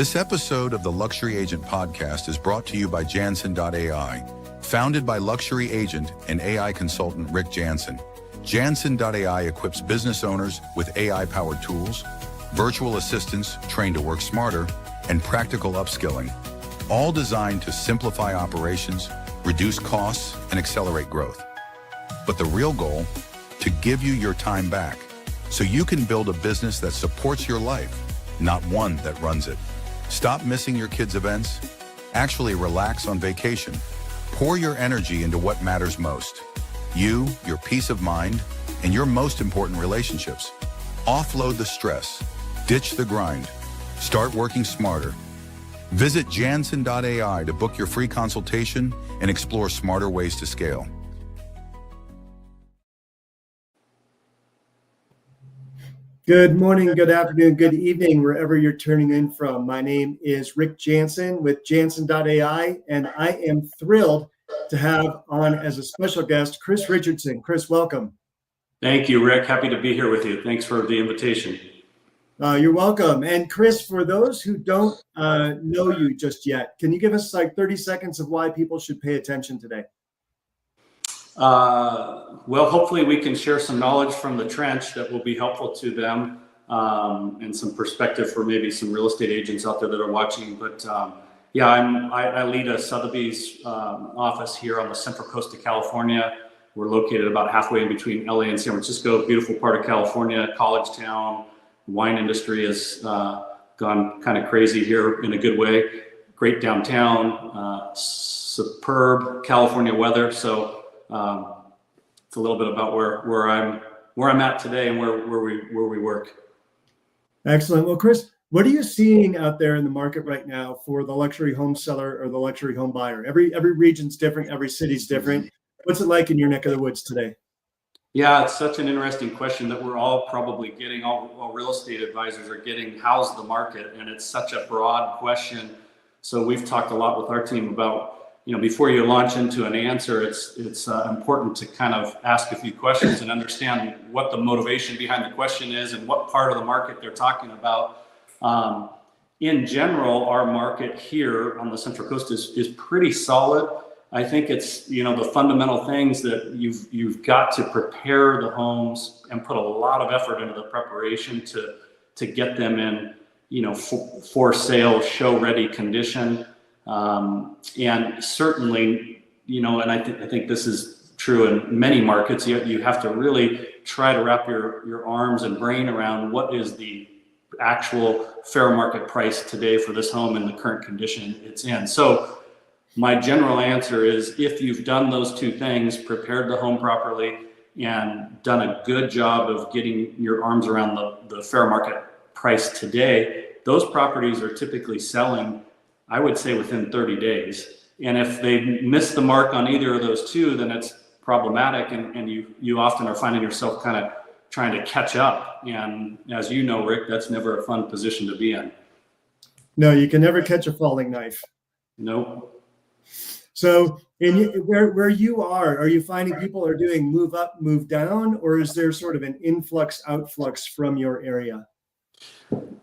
This episode of the Luxury Agent Podcast is brought to you by Janson.ai, founded by luxury agent and AI consultant Rick Janson. Janson.ai equips business owners with AI-powered tools, virtual assistants trained to work smarter, and practical upskilling, all designed to simplify operations, reduce costs, and accelerate growth. But the real goal, to give you your time back, so you can build a business that supports your life, not one that runs it. Stop missing your kids' events. Actually relax on vacation. Pour your energy into what matters most. You, your peace of mind, and your most important relationships. Offload the stress. Ditch the grind. Start working smarter. Visit Janson.ai to book your free consultation and explore smarter ways to scale. Good morning, good afternoon, good evening, wherever you're tuning in from. My name is Rick Janson with Janson.ai, and I am thrilled to have on as a special guest, Chris Richardson. Chris, welcome. Thank you, Rick. Happy to be here with you. Thanks for the invitation. You're welcome. And Chris, for those who don't know you just yet, can you give us like 30 seconds of why people should pay attention today? Well, hopefully we can share some knowledge from the trench that will be helpful to them, and some perspective for maybe some real estate agents out there that are watching. But yeah, I lead a Sotheby's office here on the central coast of California. We're located about halfway in between LA and San Francisco, beautiful part of California, college town. Wine industry has gone kind of crazy here in a good way. Great downtown, superb California weather. So it's a little bit about where I'm at today and where we work. Excellent. Well, Chris, what are you seeing out there in the market right now for the luxury home seller or the luxury home buyer? Every region's different. Every city's different. What's it like in your neck of the woods today? Yeah, it's such an interesting question that we're all probably getting, all real estate advisors are getting. How's the market? And it's such a broad question. So we've talked a lot with our team about, before you launch into an answer, it's important to kind of ask a few questions and understand what the motivation behind the question is and what part of the market they're talking about. In general, our market here on the Central Coast is pretty solid. I think it's, the fundamental things that you've got to prepare the homes and put a lot of effort into the preparation to get them in, for sale, show ready condition. And certainly, and I think this is true in many markets, you have to really try to wrap your arms and brain around what is the actual fair market price today for this home in the current condition it's in. So my general answer is, if you've done those two things, prepared the home properly and done a good job of getting your arms around the fair market price today, those properties are typically selling, I would say, within 30 days. And if they miss the mark on either of those two, then it's problematic, and you often are finding yourself kind of trying to catch up. And as you know, Rick, that's never a fun position to be in. No, you can never catch a falling knife. Nope. So where you are you finding people are doing move up, move down, or is there sort of an influx, outflux from your area?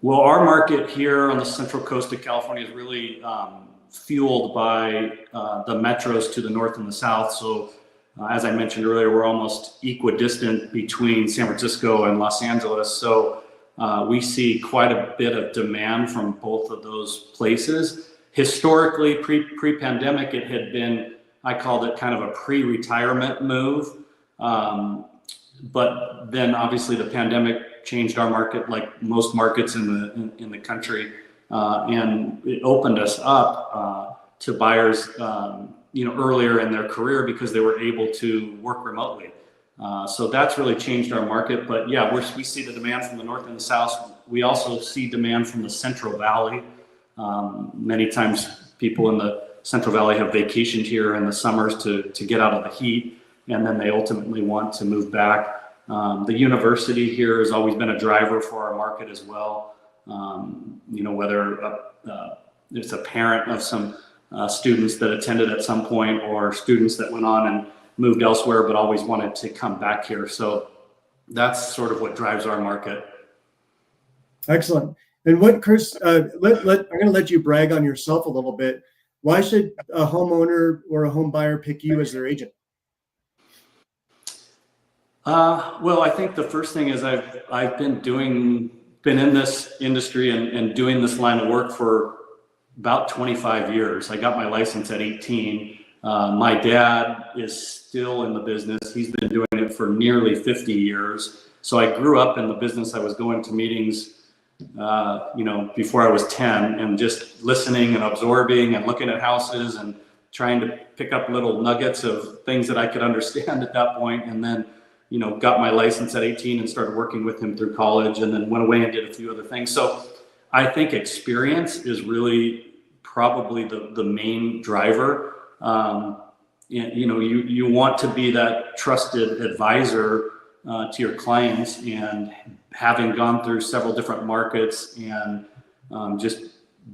Well, our market here on the central coast of California is really fueled by the metros to the north and the south. So as I mentioned earlier, we're almost equidistant between San Francisco and Los Angeles. So we see quite a bit of demand from both of those places. Historically, pre-pandemic, it had been, I called it kind of a pre-retirement move. But then obviously the pandemic changed our market, like most markets in the country, and it opened us up to buyers, earlier in their career because they were able to work remotely. So that's really changed our market. But yeah, we see the demand from the north and the south. We also see demand from the Central Valley. Many times people in the Central Valley have vacationed here in the summers to get out of the heat, and then they ultimately want to move back. The university here has always been a driver for our market as well. Whether it's a parent of some students that attended at some point, or students that went on and moved elsewhere but always wanted to come back here. So that's sort of what drives our market. Excellent. And what, Chris, I'm going to let you brag on yourself a little bit. Why should a homeowner or a home buyer pick you as their agent? Well, I think the first thing is I've been in this industry and doing this line of work for about 25 years. I got my license at 18. My dad is still in the business. He's been doing it for nearly 50 years. So I grew up in the business. I was going to meetings, before I was 10, and just listening and absorbing and looking at houses and trying to pick up little nuggets of things that I could understand at that point. And then, got my license at 18 and started working with him through college, and then went away and did a few other things. So I think experience is really probably the main driver. You want to be that trusted advisor to your clients, and having gone through several different markets and just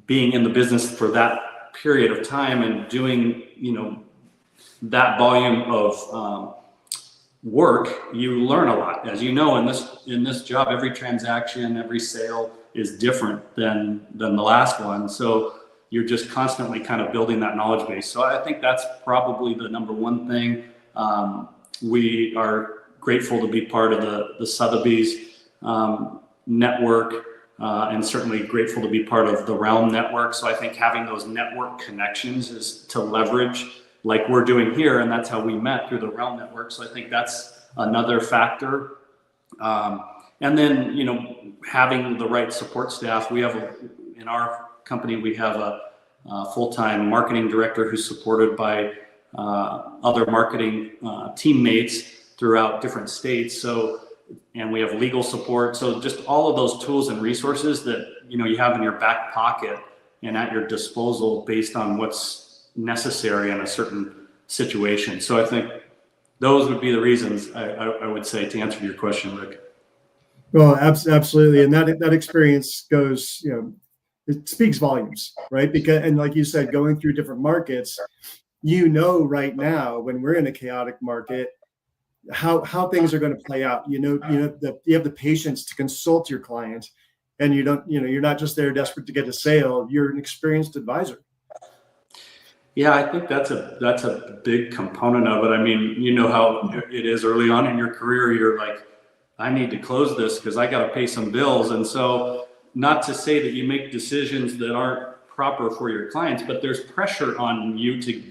being in the business for that period of time and doing, that volume of work, you learn a lot. As you know, in this job, every transaction, every sale is different than the last one. So you're just constantly kind of building that knowledge base. So I think that's probably the number one thing. We are grateful to be part of the Sotheby's network, and certainly grateful to be part of the Realm network. So I think having those network connections is to leverage, like we're doing here, and that's how we met, through the Realm network. So I think that's another factor. And then, having the right support staff. We have in our company, we have a full-time marketing director who's supported by other marketing teammates throughout different states. And we have legal support. So just all of those tools and resources that, you have in your back pocket and at your disposal based on what's necessary in a certain situation. So I think those would be the reasons I would say, to answer your question, Rick. Well, absolutely. And that experience goes, it speaks volumes, right? And like you said, going through different markets, right now, when we're in a chaotic market, how things are going to play out. You have the patience to consult your client, and you're not just there desperate to get a sale. You're an experienced advisor. Yeah, I think that's a big component of it. I mean, how it is early on in your career. You're like, I need to close this because I got to pay some bills. And so, not to say that you make decisions that aren't proper for your clients, but there's pressure on you to,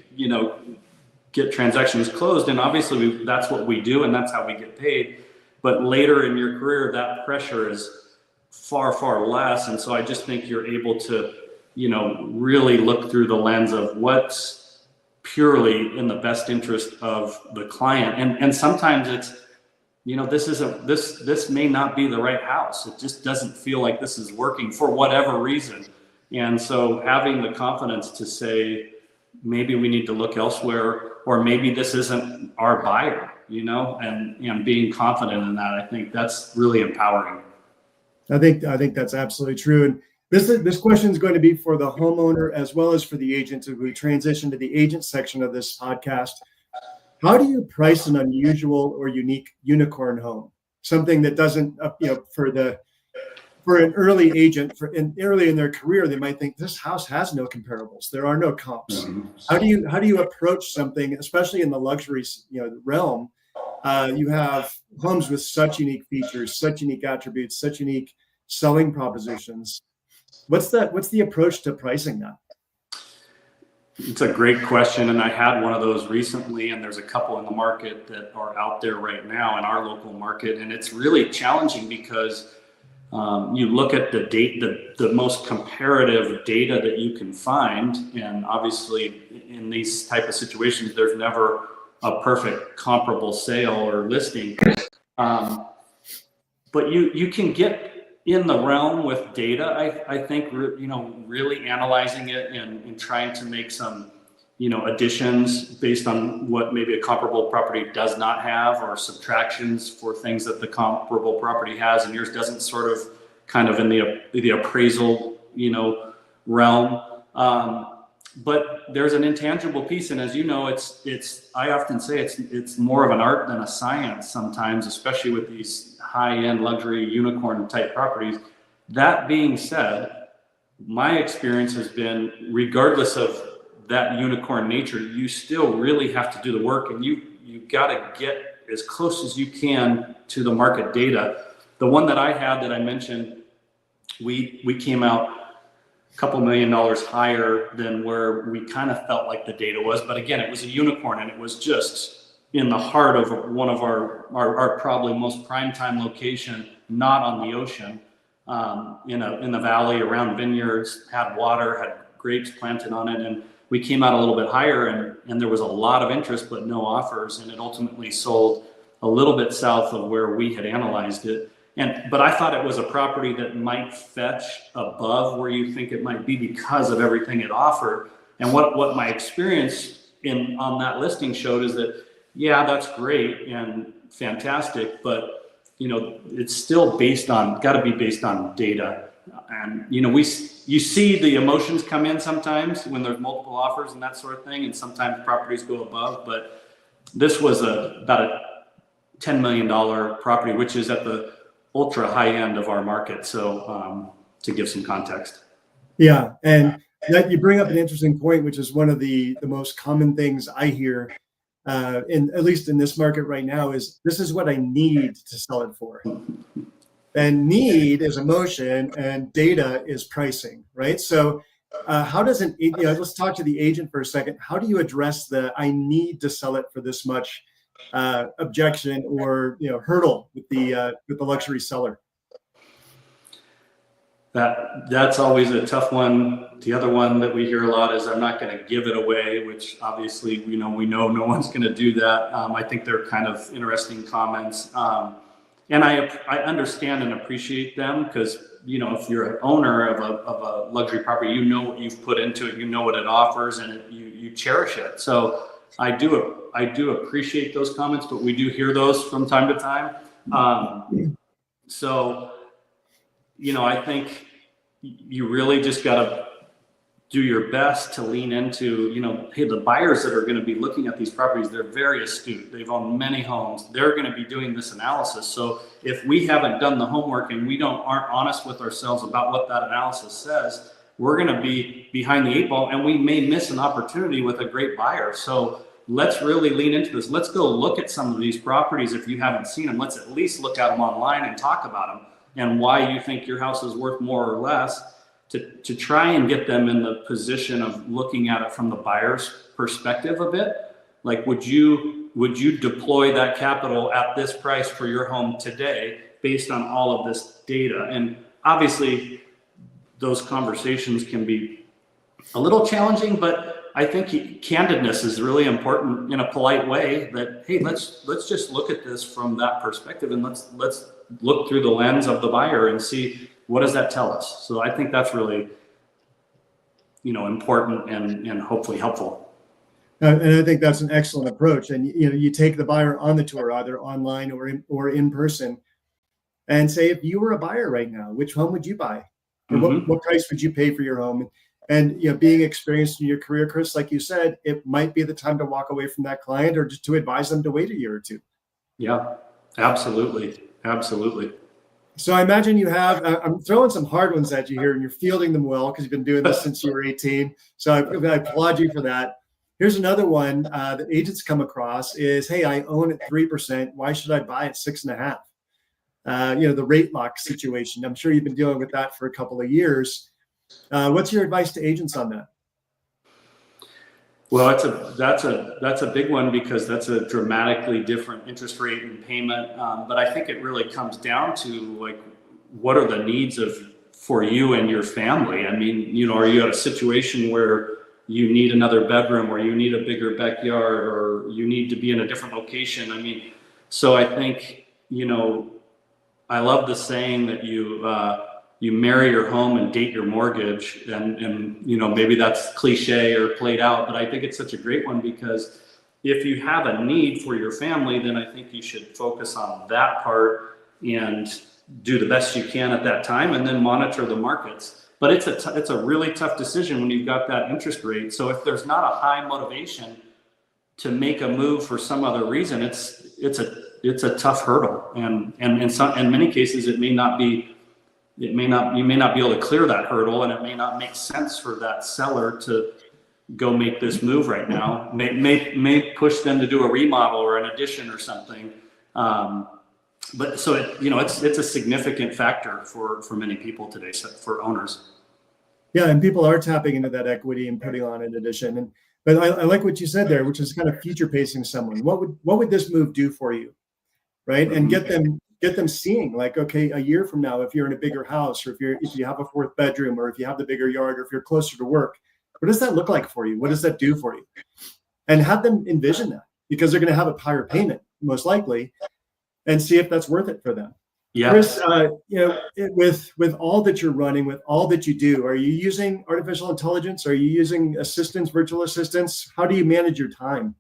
get transactions closed. And obviously that's what we do, and that's how we get paid. But later in your career, that pressure is far, far less. And so I just think you're able to, really look through the lens of what's purely in the best interest of the client. And sometimes it's, this may not be the right house. It just doesn't feel like this is working for whatever reason. And so having the confidence to say, maybe we need to look elsewhere, or maybe this isn't our buyer, and being confident in that, I think that's really empowering. I think that's absolutely true. And this question is going to be for the homeowner as well as for the agent, as we transition to the agent section of this podcast. How do you price an unusual or unique unicorn home? Something that doesn't, for an early agent, early in their career, they might think this house has no comparables. There are no comps. Mm-hmm. How do you approach something, especially in the luxury realm? You have homes with such unique features, such unique attributes, such unique selling propositions. What's the approach to pricing that? It's a great question, and I had one of those recently, and there's a couple in the market that are out there right now in our local market, and it's really challenging because you look at the most comparative data that you can find, and obviously in these type of situations, there's never a perfect comparable sale or listing, but you can get in the realm with data. I think really analyzing it and trying to make some additions based on what maybe a comparable property does not have, or subtractions for things that the comparable property has and yours doesn't, sort of kind of in the appraisal realm. But there's an intangible piece, and as you know, I often say it's more of an art than a science sometimes, especially with these high-end luxury unicorn type properties. That being said, my experience has been, regardless of that unicorn nature, you still really have to do the work, and you got to get as close as you can to the market data. The one that I had that I mentioned, we came out a couple $1 million higher than where we kind of felt like the data was. But again, it was a unicorn, and it was just in the heart of one of our probably most prime time location, not on the ocean, in the valley around vineyards, had water, had grapes planted on it. And we came out a little bit higher, and there was a lot of interest, but no offers. And it ultimately sold a little bit south of where we had analyzed it. But I thought it was a property that might fetch above where you think it might be because of everything it offered. And what my experience on that listing showed is that, yeah, that's great and fantastic, but it's still got to be based on data. And you see the emotions come in sometimes when there's multiple offers and that sort of thing, and sometimes properties go above. But this was about a $10 million property, which is at the ultra high end of our market. So to give some context. Yeah, and that you bring up an interesting point, which is one of the most common things I hear, at least in this market right now, is this is what I need to sell it for. And need is emotion, and data is pricing, right? So how does let's talk to the agent for a second. How do you address the I need to sell it for this much objection or hurdle with the luxury seller? That's always a tough one. The other one that we hear a lot is I'm not going to give it away, which obviously we know no one's going to do that. I think they're kind of interesting comments, and I understand and appreciate them, because if you're an owner of a luxury property, you know what you've put into it, you know what it offers, and you cherish it. So I do appreciate those comments, but we do hear those from time to time. So I think you really just got to do your best to lean into, hey, the buyers that are going to be looking at these properties, they're very astute. They've owned many homes. They're going to be doing this analysis. So if we haven't done the homework and aren't honest with ourselves about what that analysis says, we're going to be behind the 8 ball, and we may miss an opportunity with a great buyer. So let's really lean into this. Let's go look at some of these properties. If you haven't seen them, let's at least look at them online and talk about them, and why you think your house is worth more or less, to try and get them in the position of looking at it from the buyer's perspective a bit. Like, would you deploy that capital at this price for your home today based on all of this data? And obviously those conversations can be a little challenging, but I think candidness is really important in a polite way, that, hey, let's just look at this from that perspective, and let's look through the lens of the buyer and see, what does that tell us? So I think that's really, important and hopefully helpful. And I think that's an excellent approach. And you take the buyer on the tour, either online or in person, and say, if you were a buyer right now, which home would you buy? Or what price would you pay for your home? And being experienced in your career, Chris, like you said, it might be the time to walk away from that client, or just to advise them to wait a year or two. Yeah, absolutely. So I imagine you have, I'm throwing some hard ones at you here, and you're fielding them well, because you've been doing this since you were 18. So I applaud you for that. Here's another one that agents come across is, hey, I own at 3%. Why should I buy at 6.5%? The rate lock situation. I'm sure you've been dealing with that for a couple of years. What's your advice to agents on that? Well, that's a big one, because that's a dramatically different interest rate and payment. But I think it really comes down to, like, what are the needs for you and your family? I mean, are you at a situation where you need another bedroom, or you need a bigger backyard, or you need to be in a different location? I mean, so I think, I love the saying that you marry your home and date your mortgage, and maybe that's cliche or played out, but I think it's such a great one, because if you have a need for your family, then I think you should focus on that part and do the best you can at that time, and then monitor the markets. But it's a really tough decision when you've got that interest rate. So if there's not a high motivation to make a move for some other reason, it's a tough hurdle, and in many cases it may not be you may not be able to clear that hurdle, and it may not make sense for that seller to go make this move right now. May push them to do a remodel or an addition or something. But so it's a significant factor for many people today, for owners. Yeah, and people are tapping into that equity and putting on an addition. But I like what you said there, which is kind of future pacing someone. What would this move do for you, right? And get them seeing, like, okay, a year from now, if you're in a bigger house, or if you have a fourth bedroom, or if you have the bigger yard, or if you're closer to work, what does that look like for you? What does that do for you? And have them envision that, because they're going to have a higher payment most likely, and see if that's worth it for them. Yeah. Chris, with all that you're running, with all that you do, are you using artificial intelligence? Are you using assistants, virtual assistants? How do you manage your time?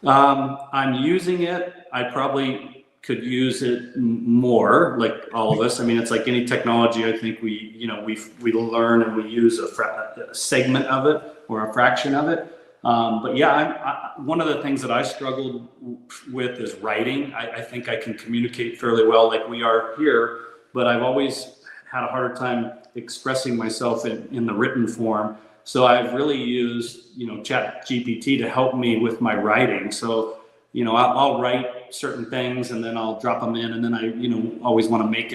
I'm using it. I probably could use it more, like all of us. I mean, it's like any technology. I think we learn and we use a segment of it or a fraction of it. But yeah, one of the things that I struggled with is writing. I think I can communicate fairly well, like we are here, but I've always had a harder time expressing myself in the written form. So I've really used, Chat GPT to help me with my writing. So, I'll write certain things and then I'll drop them in, and then I, always want to make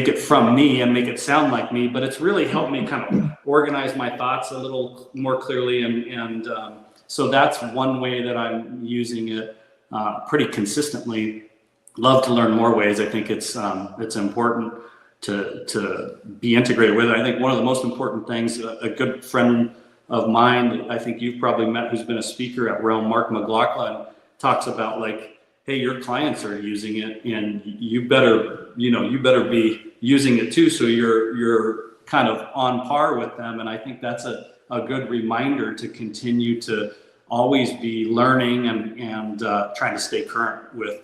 it from me and make it sound like me, but it's really helped me kind of organize my thoughts a little more clearly. And so that's one way that I'm using it pretty consistently. Love to learn more ways. I think it's important to be integrated with it. I think one of the most important things, a good friend of mine, I think you've probably met, who's been a speaker at Realm, Mark McLaughlin, talks about, like, hey, your clients are using it, and you better be using it too, so you're kind of on par with them. And I think that's a good reminder to continue to always be learning and trying to stay current with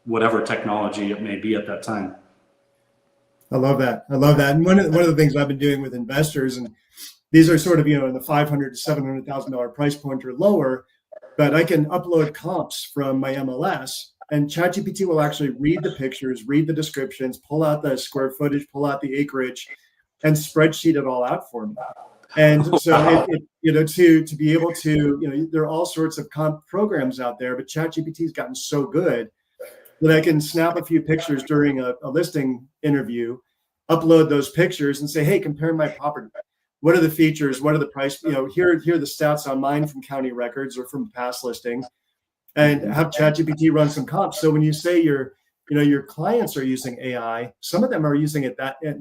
whatever technology it may be at that time. I love that. And one of the things I've been doing with investors, and these are sort of, in the $500,000 to $700,000 price point or lower, but I can upload comps from my MLS, and ChatGPT will actually read the pictures, read the descriptions, pull out the square footage, pull out the acreage, and spreadsheet it all out for me. And so, to be able to, there are all sorts of comp programs out there, but ChatGPT has gotten so good that I can snap a few pictures during a listing interview, upload those pictures, and say, hey, compare my property. What are the features? What are the price? Here are the stats on mine from county records or from past listings, and have ChatGPT run some comps. So when you say your clients are using AI, some of them are using it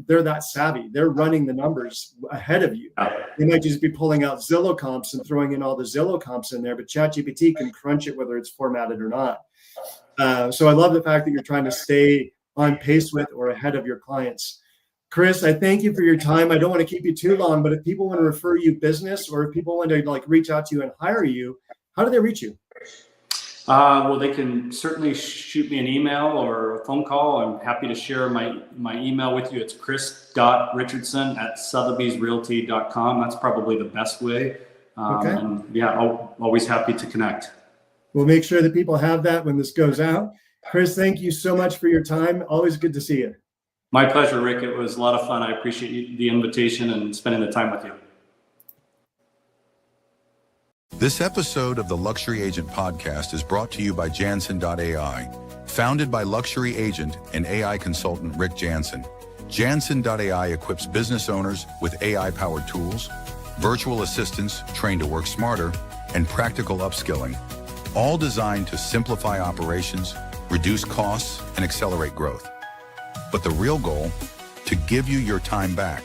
they're that savvy. They're running the numbers ahead of you. They might just be pulling out Zillow comps and throwing in all the Zillow comps in there, but ChatGPT can crunch it whether it's formatted or not. So I love the fact that you're trying to stay on pace with or ahead of your clients. Chris, I thank you for your time. I don't want to keep you too long, but if people want to refer you business, or if people want to reach out to you and hire you, how do they reach you? Well, they can certainly shoot me an email or a phone call. I'm happy to share my email with you. It's chris.richardson@sothebysrealty.com. That's probably the best way. Okay. And yeah, always happy to connect. We'll make sure that people have that when this goes out. Chris, thank you so much for your time. Always good to see you. My pleasure, Rick. It was a lot of fun. I appreciate the invitation and spending the time with you. This episode of the Luxury Agent Podcast is brought to you by Janson.ai. Founded by luxury agent and AI consultant Rick Janson, Janson.ai equips business owners with AI-powered tools, virtual assistants trained to work smarter, and practical upskilling, all designed to simplify operations, reduce costs, and accelerate growth. But the real goal, to give you your time back,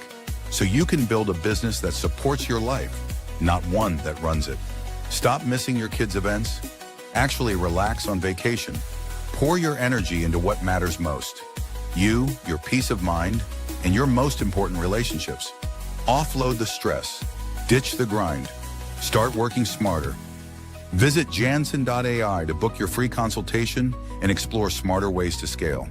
so you can build a business that supports your life, not one that runs it. Stop missing your kids' events. Actually relax on vacation. Pour your energy into what matters most. You, your peace of mind, and your most important relationships. Offload the stress. Ditch the grind. Start working smarter. Visit Janson.ai to book your free consultation and explore smarter ways to scale.